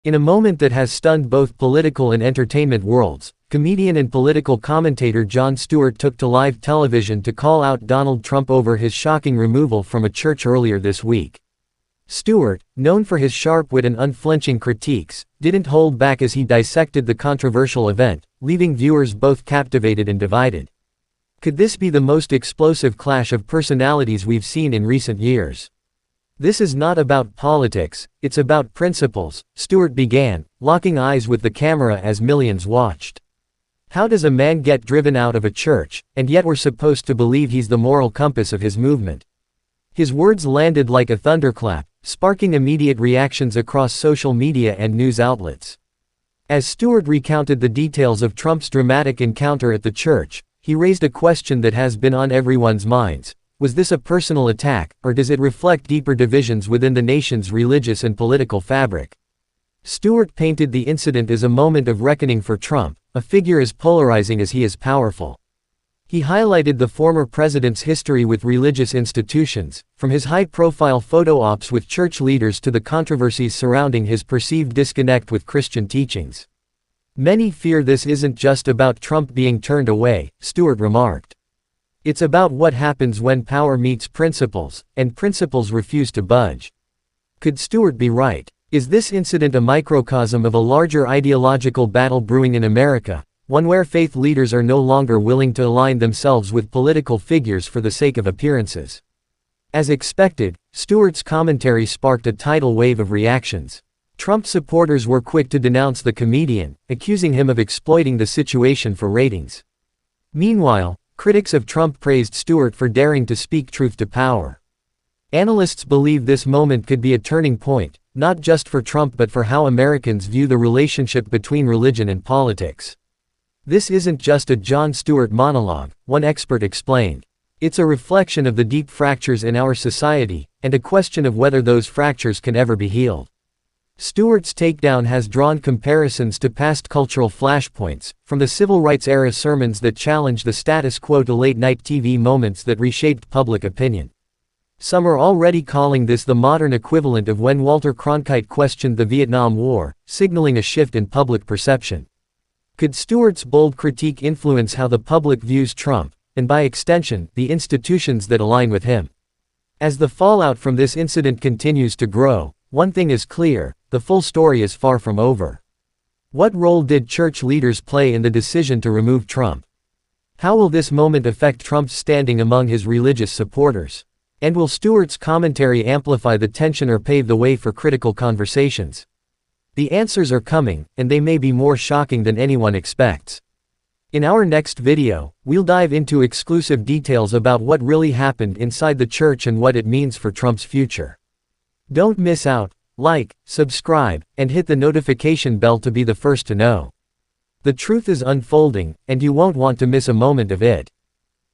In a moment that has stunned both political and entertainment worlds, comedian and political commentator Jon Stewart took to live television to call out Donald Trump over his shocking removal from a church earlier this week. Stewart, known for his sharp wit and unflinching critiques, didn't hold back as he dissected the controversial event, leaving viewers both captivated and divided. Could this be the most explosive clash of personalities we've seen in recent years? "This is not about politics, it's about principles," Stewart began, locking eyes with the camera as millions watched. "How does a man get driven out of a church, and yet we're supposed to believe he's the moral compass of his movement?" His words landed like a thunderclap, sparking immediate reactions across social media and news outlets. As Stewart recounted the details of Trump's dramatic encounter at the church, he raised a question that has been on everyone's minds. Was this a personal attack, or does it reflect deeper divisions within the nation's religious and political fabric? Stewart painted the incident as a moment of reckoning for Trump, a figure as polarizing as he is powerful. He highlighted the former president's history with religious institutions, from his high-profile photo ops with church leaders to the controversies surrounding his perceived disconnect with Christian teachings. "Many fear this isn't just about Trump being turned away," Stewart remarked. "It's about what happens when power meets principles, and principles refuse to budge." Could Stewart be right? Is this incident a microcosm of a larger ideological battle brewing in America, one where faith leaders are no longer willing to align themselves with political figures for the sake of appearances? As expected, Stewart's commentary sparked a tidal wave of reactions. Trump supporters were quick to denounce the comedian, accusing him of exploiting the situation for ratings. Meanwhile, critics of Trump praised Stewart for daring to speak truth to power. Analysts believe this moment could be a turning point, not just for Trump but for how Americans view the relationship between religion and politics. "This isn't just a Jon Stewart monologue," one expert explained. "It's a reflection of the deep fractures in our society, and a question of whether those fractures can ever be healed." Stewart's takedown has drawn comparisons to past cultural flashpoints, from the civil rights-era sermons that challenged the status quo to late-night TV moments that reshaped public opinion. Some are already calling this the modern equivalent of when Walter Cronkite questioned the Vietnam War, signaling a shift in public perception. Could Stewart's bold critique influence how the public views Trump, and by extension, the institutions that align with him? As the fallout from this incident continues to grow, one thing is clear: the full story is far from over. What role did church leaders play in the decision to remove Trump? How will this moment affect Trump's standing among his religious supporters? And will Stewart's commentary amplify the tension or pave the way for critical conversations? The answers are coming, and they may be more shocking than anyone expects. In our next video, we'll dive into exclusive details about what really happened inside the church and what it means for Trump's future. Don't miss out. Like, subscribe, and hit the notification bell to be the first to know. The truth is unfolding, and you won't want to miss a moment of it.